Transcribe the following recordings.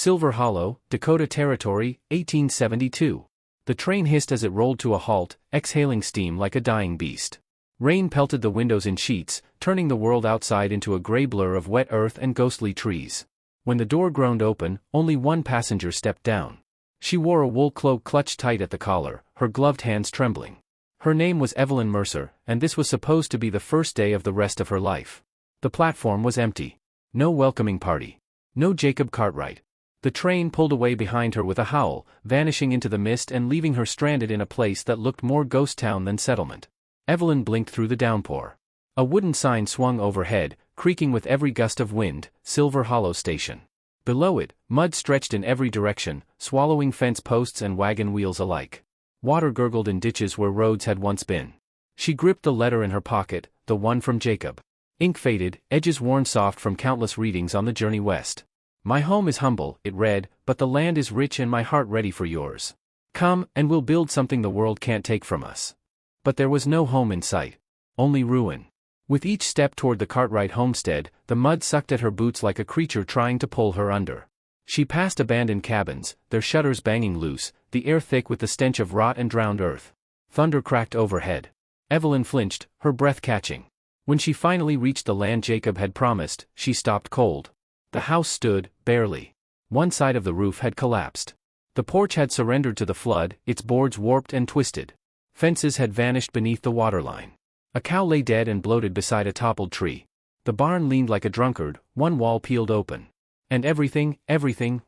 Silver Hollow, Dakota Territory, 1872. The train hissed as it rolled to a halt, exhaling steam like a dying beast. Rain pelted the windows in sheets, turning the world outside into a gray blur of wet earth and ghostly trees. When the door groaned open, only one passenger stepped down. She wore a wool cloak clutched tight at the collar, her gloved hands trembling. Her name was Evelyn Mercer, and this was supposed to be the first day of the rest of her life. The platform was empty. No welcoming party. No Jacob Cartwright. The train pulled away behind her with a howl, vanishing into the mist and leaving her stranded in a place that looked more ghost town than settlement. Evelyn blinked through the downpour. A wooden sign swung overhead, creaking with every gust of wind, Silver Hollow Station. Below it, mud stretched in every direction, swallowing fence posts and wagon wheels alike. Water gurgled in ditches where roads had once been. She gripped the letter in her pocket, the one from Jacob. Ink faded, edges worn soft from countless readings on the journey west. My home is humble, it read, but the land is rich and my heart ready for yours. Come, and we'll build something the world can't take from us. But there was no home in sight. Only ruin. With each step toward the Cartwright homestead, the mud sucked at her boots like a creature trying to pull her under. She passed abandoned cabins, their shutters banging loose, the air thick with the stench of rot and drowned earth. Thunder cracked overhead. Evelyn flinched, her breath catching. When she finally reached the land Jacob had promised, she stopped cold. The house stood, barely. One side of the roof had collapsed. The porch had surrendered to the flood, its boards warped and twisted. Fences had vanished beneath the waterline. A cow lay dead and bloated beside a toppled tree. The barn leaned like a drunkard, one wall peeled open. And everything,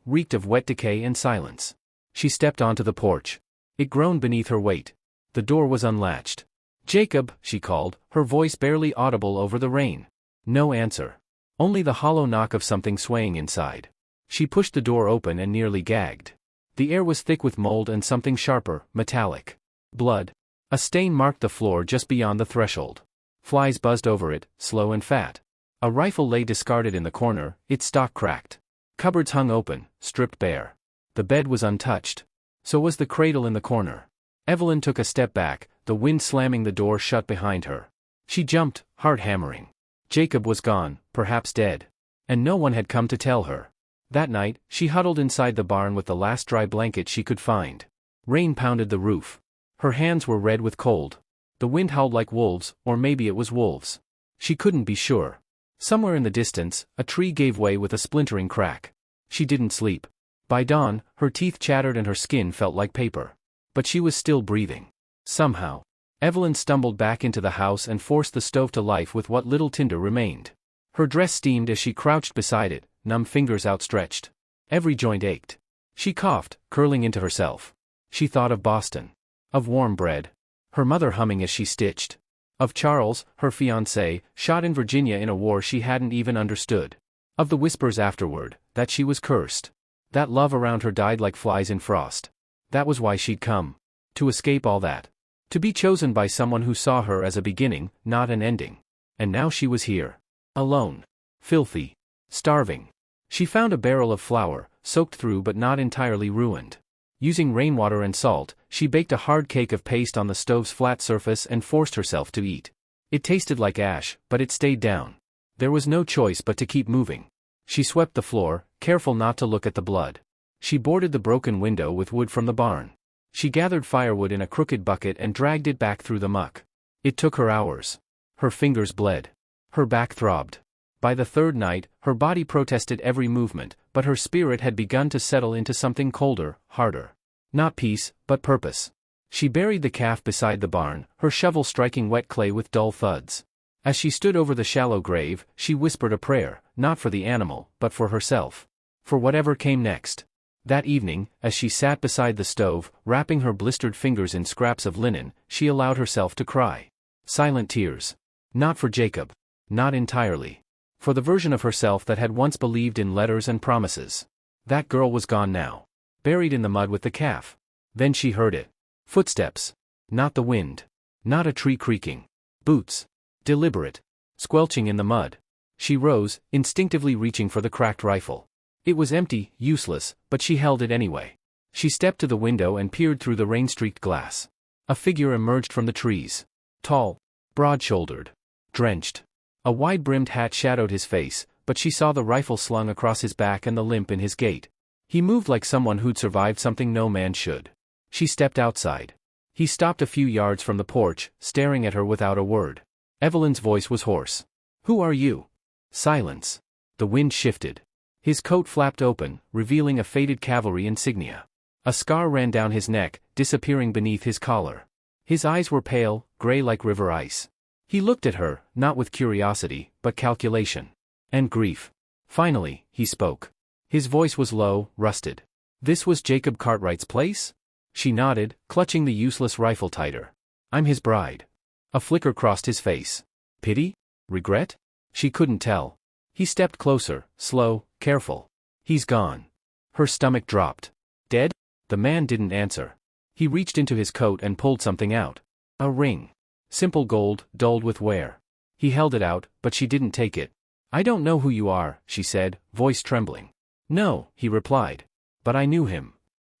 reeked of wet decay and silence. She stepped onto the porch. It groaned beneath her weight. The door was unlatched. "Jacob," she called, her voice barely audible over the rain. No answer. Only the hollow knock of something swaying inside. She pushed the door open and nearly gagged. The air was thick with mold and something sharper, metallic. Blood. A stain marked the floor just beyond the threshold. Flies buzzed over it, slow and fat. A rifle lay discarded in the corner, its stock cracked. Cupboards hung open, stripped bare. The bed was untouched. So was the cradle in the corner. Evelyn took a step back, the wind slamming the door shut behind her. She jumped, heart hammering. Jacob was gone, perhaps dead. And no one had come to tell her. That night, she huddled inside the barn with the last dry blanket she could find. Rain pounded the roof. Her hands were red with cold. The wind howled like wolves, or maybe it was wolves. She couldn't be sure. Somewhere in the distance, a tree gave way with a splintering crack. She didn't sleep. By dawn, her teeth chattered and her skin felt like paper. But she was still breathing. Somehow. Evelyn stumbled back into the house and forced the stove to life with what little tinder remained. Her dress steamed as she crouched beside it, numb fingers outstretched. Every joint ached. She coughed, curling into herself. She thought of Boston. Of warm bread. Her mother humming as she stitched. Of Charles, her fiancé, shot in Virginia in a war she hadn't even understood. Of the whispers afterward, that she was cursed. That love around her died like flies in frost. That was why she'd come. To escape all that. To be chosen by someone who saw her as a beginning, not an ending. And now she was here. Alone. Filthy. Starving. She found a barrel of flour, soaked through but not entirely ruined. Using rainwater and salt, she baked a hard cake of paste on the stove's flat surface and forced herself to eat. It tasted like ash, but it stayed down. There was no choice but to keep moving. She swept the floor, careful not to look at the blood. She boarded the broken window with wood from the barn. She gathered firewood in a crooked bucket and dragged it back through the muck. It took her hours. Her fingers bled. Her back throbbed. By the third night, her body protested every movement, but her spirit had begun to settle into something colder, harder. Not peace, but purpose. She buried the calf beside the barn, her shovel striking wet clay with dull thuds. As she stood over the shallow grave, she whispered a prayer, not for the animal, but for herself. For whatever came next. That evening, as she sat beside the stove, wrapping her blistered fingers in scraps of linen, she allowed herself to cry. Silent tears. Not for Jacob. Not entirely. For the version of herself that had once believed in letters and promises. That girl was gone now. Buried in the mud with the calf. Then she heard it. Footsteps. Not the wind. Not a tree creaking. Boots. Deliberate. Squelching in the mud. She rose, instinctively reaching for the cracked rifle. It was empty, useless, but she held it anyway. She stepped to the window and peered through the rain-streaked glass. A figure emerged from the trees. Tall. Broad-shouldered. Drenched. A wide-brimmed hat shadowed his face, but she saw the rifle slung across his back and the limp in his gait. He moved like someone who'd survived something no man should. She stepped outside. He stopped a few yards from the porch, staring at her without a word. Evelyn's voice was hoarse. "Who are you?" Silence. The wind shifted. His coat flapped open, revealing a faded cavalry insignia. A scar ran down his neck, disappearing beneath his collar. His eyes were pale, gray like river ice. He looked at her, not with curiosity, but calculation. And grief. Finally, he spoke. His voice was low, rusted. "This was Jacob Cartwright's place?" She nodded, clutching the useless rifle tighter. "I'm his bride." A flicker crossed his face. Pity? Regret? She couldn't tell. He stepped closer, slow, careful. "He's gone." Her stomach dropped. "Dead?" The man didn't answer. He reached into his coat and pulled something out. A ring. Simple gold, dulled with wear. He held it out, but she didn't take it. "I don't know who you are," she said, voice trembling. "No," he replied. "But I knew him."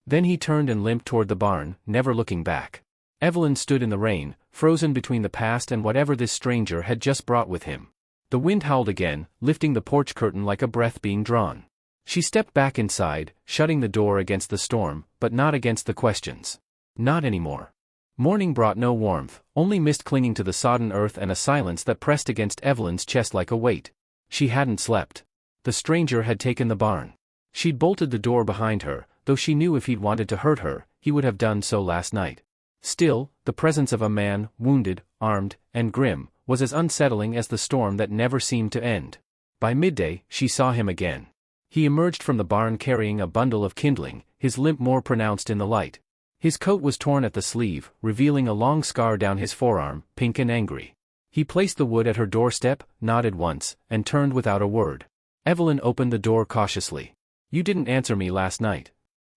Then he turned and limped toward the barn, never looking back. Evelyn stood in the rain, frozen between the past and whatever this stranger had just brought with him. The wind howled again, lifting the porch curtain like a breath being drawn. She stepped back inside, shutting the door against the storm, but not against the questions. Not anymore. Morning brought no warmth, only mist clinging to the sodden earth and a silence that pressed against Evelyn's chest like a weight. She hadn't slept. The stranger had taken the barn. She'd bolted the door behind her, though she knew if he'd wanted to hurt her, he would have done so last night. Still, the presence of a man, wounded, armed, and grim, was as unsettling as the storm that never seemed to end. By midday, she saw him again. He emerged from the barn carrying a bundle of kindling, his limp more pronounced in the light. His coat was torn at the sleeve, revealing a long scar down his forearm, pink and angry. He placed the wood at her doorstep, nodded once, and turned without a word. Evelyn opened the door cautiously. "You didn't answer me last night."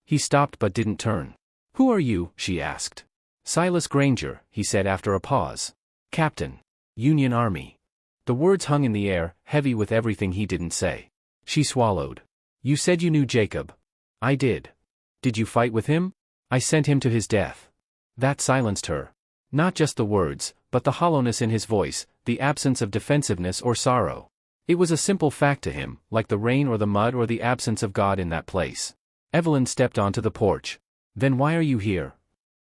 He stopped but didn't turn. "Who are you?" she asked. "Silas Granger," he said after a pause. "Captain. Union Army." The words hung in the air, heavy with everything he didn't say. She swallowed. "You said you knew Jacob." "I did." "Did you fight with him?" "I sent him to his death." That silenced her. Not just the words, but the hollowness in his voice, the absence of defensiveness or sorrow. It was a simple fact to him, like the rain or the mud or the absence of God in that place. Evelyn stepped onto the porch. "Then why are you here?"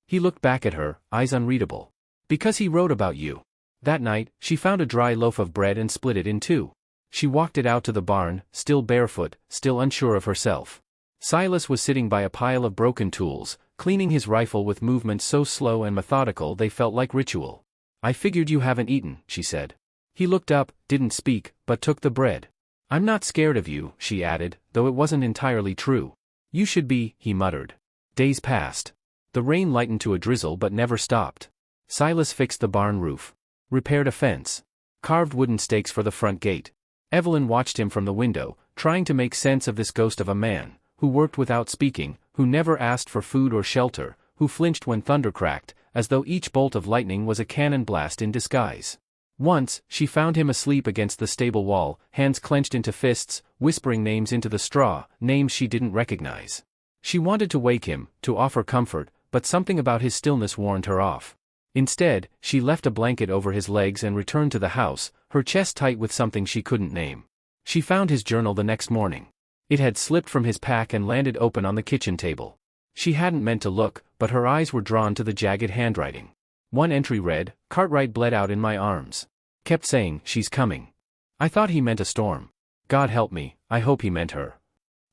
He looked back at her, eyes unreadable. "Because he wrote about you." That night, she found a dry loaf of bread and split it in two. She walked it out to the barn, still barefoot, still unsure of herself. Silas was sitting by a pile of broken tools, cleaning his rifle with movements so slow and methodical they felt like ritual. "I figured you haven't eaten," she said. He looked up, didn't speak, but took the bread. "I'm not scared of you," she added, though it wasn't entirely true. "You should be," he muttered. Days passed. The rain lightened to a drizzle but never stopped. Silas fixed the barn roof. Repaired a fence. Carved wooden stakes for the front gate. Evelyn watched him from the window, trying to make sense of this ghost of a man, who worked without speaking, who never asked for food or shelter, who flinched when thunder cracked, as though each bolt of lightning was a cannon blast in disguise. Once, she found him asleep against the stable wall, hands clenched into fists, whispering names into the straw, names she didn't recognize. She wanted to wake him, to offer comfort, but something about his stillness warned her off. Instead, she left a blanket over his legs and returned to the house, her chest tight with something she couldn't name. She found his journal the next morning. It had slipped from his pack and landed open on the kitchen table. She hadn't meant to look, but her eyes were drawn to the jagged handwriting. One entry read, "Cartwright bled out in my arms. Kept saying, 'She's coming.' I thought he meant a storm. God help me, I hope he meant her."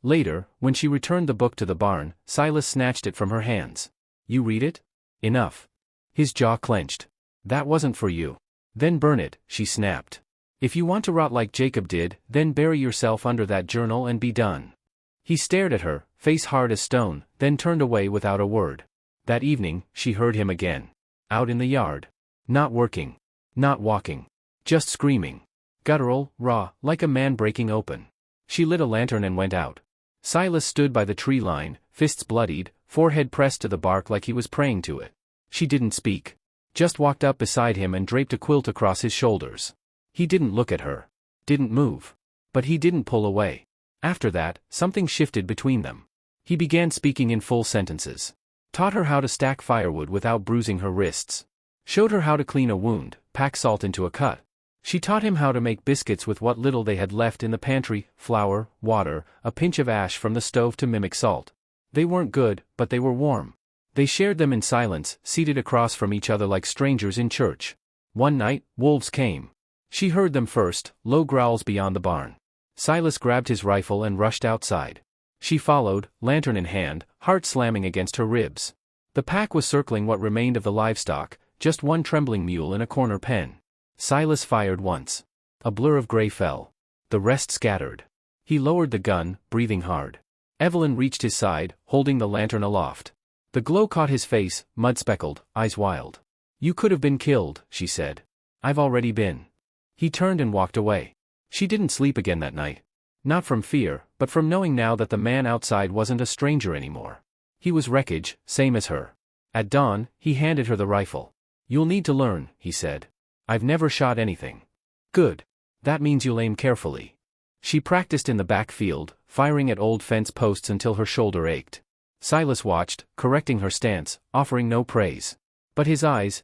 Later, when she returned the book to the barn, Silas snatched it from her hands. "You read it? Enough." His jaw clenched. "That wasn't for you." "Then burn it," she snapped. "If you want to rot like Jacob did, then bury yourself under that journal and be done." He stared at her, face hard as stone, then turned away without a word. That evening, she heard him again. Out in the yard. Not working. Not walking. Just screaming. Guttural, raw, like a man breaking open. She lit a lantern and went out. Silas stood by the tree line, fists bloodied, forehead pressed to the bark like he was praying to it. She didn't speak. Just walked up beside him and draped a quilt across his shoulders. He didn't look at her. Didn't move. But he didn't pull away. After that, something shifted between them. He began speaking in full sentences. Taught her how to stack firewood without bruising her wrists. Showed her how to clean a wound, pack salt into a cut. She taught him how to make biscuits with what little they had left in the pantry: flour, water, a pinch of ash from the stove to mimic salt. They weren't good, but they were warm. They shared them in silence, seated across from each other like strangers in church. One night, wolves came. She heard them first, low growls beyond the barn. Silas grabbed his rifle and rushed outside. She followed, lantern in hand, heart slamming against her ribs. The pack was circling what remained of the livestock, just one trembling mule in a corner pen. Silas fired once. A blur of gray fell. The rest scattered. He lowered the gun, breathing hard. Evelyn reached his side, holding the lantern aloft. The glow caught his face, mud-speckled, eyes wild. "You could have been killed," she said. "I've already been." He turned and walked away. She didn't sleep again that night. Not from fear, but from knowing now that the man outside wasn't a stranger anymore. He was wreckage, same as her. At dawn, he handed her the rifle. "You'll need to learn," he said. "I've never shot anything." "Good. That means you'll aim carefully." She practiced in the back field, firing at old fence posts until her shoulder ached. Silas watched, correcting her stance, offering no praise. But his eyes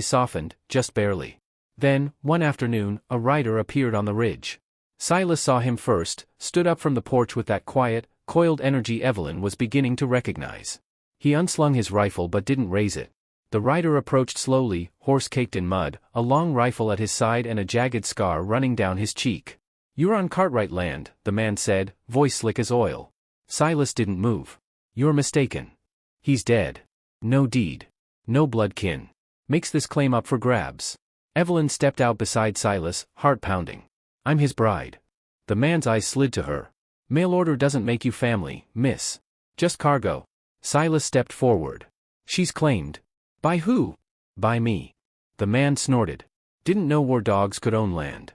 softened, just barely. Then, one afternoon, a rider appeared on the ridge. Silas saw him first, stood up from the porch with that quiet, coiled energy Evelyn was beginning to recognize. He unslung his rifle but didn't raise it. The rider approached slowly, horse caked in mud, a long rifle at his side and a jagged scar running down his cheek. "You're on Cartwright land," the man said, voice slick as oil. Silas didn't move. "You're mistaken. He's dead. No deed. No blood kin. Makes this claim up for grabs." Evelyn stepped out beside Silas, heart pounding. "I'm his bride." The man's eyes slid to her. "Mail order doesn't make you family, miss. Just cargo." Silas stepped forward. "She's claimed." "By who?" "By me." The man snorted. "Didn't know war dogs could own land."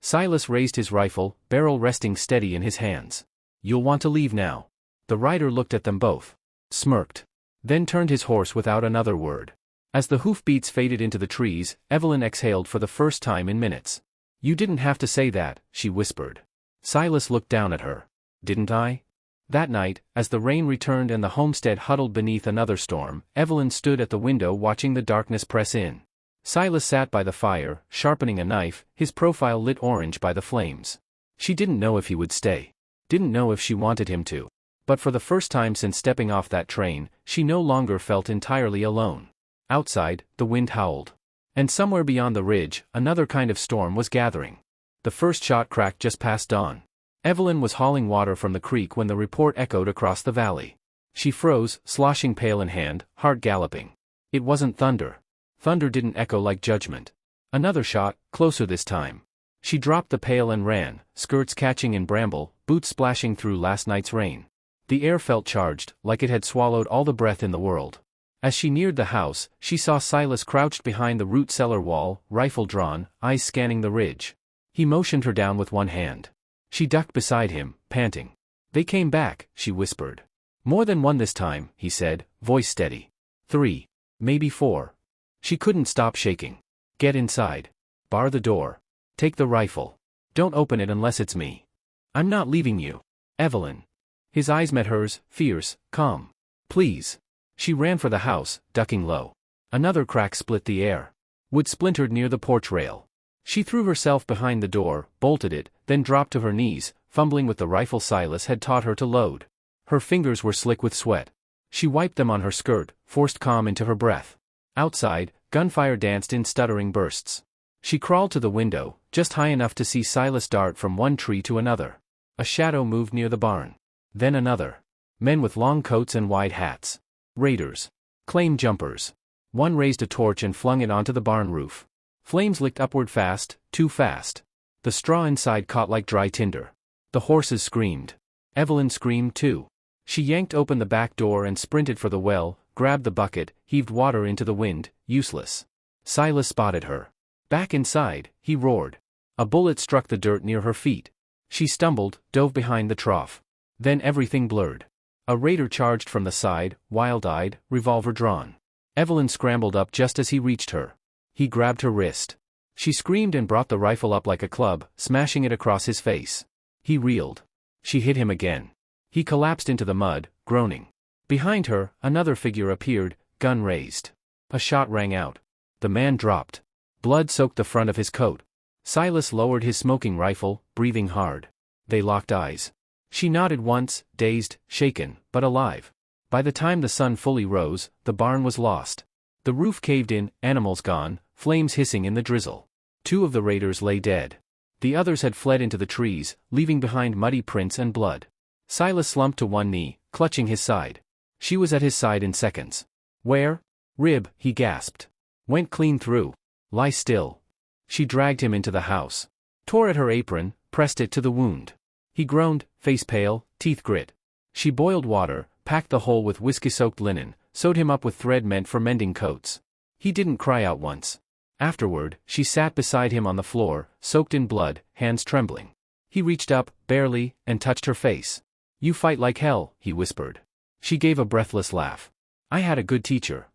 Silas raised his rifle, barrel resting steady in his hands. "You'll want to leave now." The rider looked at them both. Smirked. Then turned his horse without another word. As the hoofbeats faded into the trees, Evelyn exhaled for the first time in minutes. "You didn't have to say that," she whispered. Silas looked down at her. "Didn't I?" That night, as the rain returned and the homestead huddled beneath another storm, Evelyn stood at the window watching the darkness press in. Silas sat by the fire, sharpening a knife, his profile lit orange by the flames. She didn't know if he would stay. Didn't know if she wanted him to. But for the first time since stepping off that train, she no longer felt entirely alone. Outside, the wind howled. And somewhere beyond the ridge, another kind of storm was gathering. The first shot cracked just past dawn. Evelyn was hauling water from the creek when the report echoed across the valley. She froze, sloshing pail in hand, heart galloping. It wasn't thunder. Thunder didn't echo like judgment. Another shot, closer this time. She dropped the pail and ran, skirts catching in bramble, boots splashing through last night's rain. The air felt charged, like it had swallowed all the breath in the world. As she neared the house, she saw Silas crouched behind the root cellar wall, rifle drawn, eyes scanning the ridge. He motioned her down with one hand. She ducked beside him, panting. "They came back," she whispered. "More than one this time," he said, voice steady. "3. Maybe 4. She couldn't stop shaking. "Get inside. Bar the door. Take the rifle. Don't open it unless it's me. I'm not leaving you. Evelyn." His eyes met hers, fierce, calm. "Please." She ran for the house, ducking low. Another crack split the air. Wood splintered near the porch rail. She threw herself behind the door, bolted it, then dropped to her knees, fumbling with the rifle Silas had taught her to load. Her fingers were slick with sweat. She wiped them on her skirt, forced calm into her breath. Outside, gunfire danced in stuttering bursts. She crawled to the window, just high enough to see Silas dart from one tree to another. A shadow moved near the barn. Then another. Men with long coats and wide hats. Raiders. Claim jumpers. One raised a torch and flung it onto the barn roof. Flames licked upward fast, too fast. The straw inside caught like dry tinder. The horses screamed. Evelyn screamed too. She yanked open the back door and sprinted for the well, grabbed the bucket, heaved water into the wind, useless. Silas spotted her. "Back inside," he roared. A bullet struck the dirt near her feet. She stumbled, dove behind the trough. Then everything blurred. A raider charged from the side, wild-eyed, revolver drawn. Evelyn scrambled up just as he reached her. He grabbed her wrist. She screamed and brought the rifle up like a club, smashing it across his face. He reeled. She hit him again. He collapsed into the mud, groaning. Behind her, another figure appeared, gun raised. A shot rang out. The man dropped. Blood soaked the front of his coat. Silas lowered his smoking rifle, breathing hard. They locked eyes. She nodded once, dazed, shaken, but alive. By the time the sun fully rose, the barn was lost. The roof caved in, animals gone, flames hissing in the drizzle. 2 of the raiders lay dead. The others had fled into the trees, leaving behind muddy prints and blood. Silas slumped to one knee, clutching his side. She was at his side in seconds. Where? Rib, he gasped. Went clean through. Lie still. She dragged him into the house. Tore at her apron, pressed it to the wound. He groaned, face pale, teeth grit. She boiled water, packed the hole with whiskey-soaked linen, sewed him up with thread meant for mending coats. He didn't cry out once. Afterward, she sat beside him on the floor, soaked in blood, hands trembling. He reached up, barely, and touched her face. You fight like hell, he whispered. She gave a breathless laugh. I had a good teacher.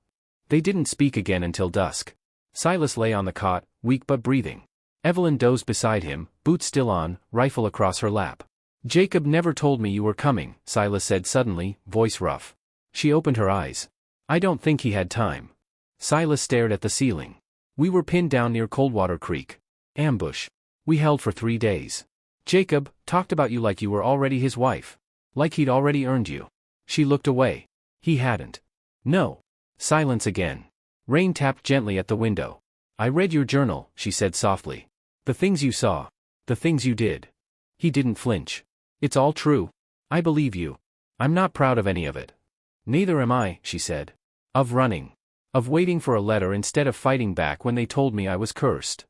They didn't speak again until dusk. Silas lay on the cot, weak but breathing. Evelyn dozed beside him, boots still on, rifle across her lap. Jacob never told me you were coming, Silas said suddenly, voice rough. She opened her eyes. I don't think he had time. Silas stared at the ceiling. We were pinned down near Coldwater Creek. Ambush. We held for 3 days. Jacob talked about you like you were already his wife. Like he'd already earned you. She looked away. He hadn't. No. Silence again. Rain tapped gently at the window. I read your journal, she said softly. The things you saw. The things you did. He didn't flinch. It's all true. I believe you. I'm not proud of any of it. Neither am I, she said. Of running. Of waiting for a letter instead of fighting back when they told me I was cursed.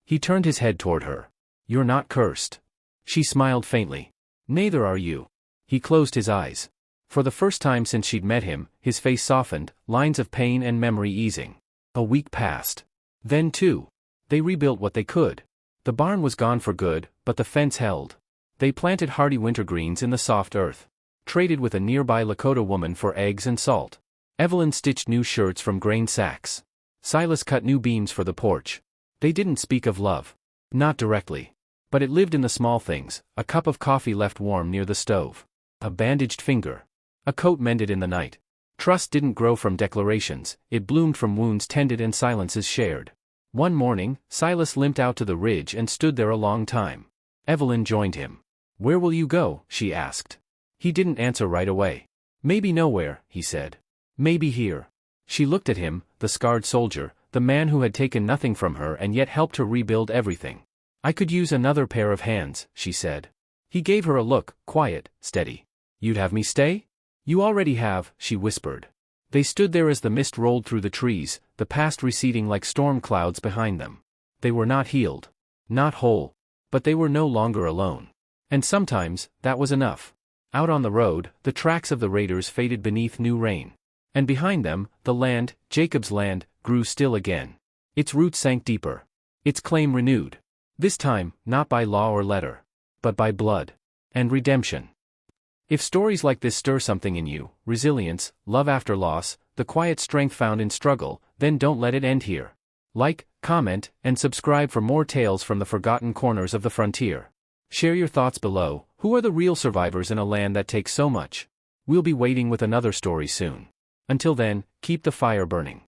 He turned his head toward her. You're not cursed. She smiled faintly. Neither are you. He closed his eyes. For the first time since she'd met him, his face softened, lines of pain and memory easing. A week passed. Then too. They rebuilt what they could. The barn was gone for good, but the fence held. They planted hardy wintergreens in the soft earth. Traded with a nearby Lakota woman for eggs and salt. Evelyn stitched new shirts from grain sacks. Silas cut new beams for the porch. They didn't speak of love. Not directly. But it lived in the small things, a cup of coffee left warm near the stove. A bandaged finger. A coat mended in the night. Trust didn't grow from declarations, it bloomed from wounds tended and silences shared. One morning, Silas limped out to the ridge and stood there a long time. Evelyn joined him. Where will you go? She asked. He didn't answer right away. Maybe nowhere, he said. Maybe here. She looked at him, the scarred soldier, the man who had taken nothing from her and yet helped her rebuild everything. I could use another pair of hands, she said. He gave her a look, quiet, steady. You'd have me stay? You already have, she whispered. They stood there as the mist rolled through the trees, the past receding like storm clouds behind them. They were not healed. Not whole. But they were no longer alone. And sometimes, that was enough. Out on the road, the tracks of the raiders faded beneath new rain. And behind them, the land, Jacob's land, grew still again. Its roots sank deeper. Its claim renewed. This time, not by law or letter. But by blood. And redemption. If stories like this stir something in you, resilience, love after loss, the quiet strength found in struggle, then don't let it end here. Like, comment, and subscribe for more tales from the forgotten corners of the frontier. Share your thoughts below. Who are the real survivors in a land that takes so much? We'll be waiting with another story soon. Until then, keep the fire burning.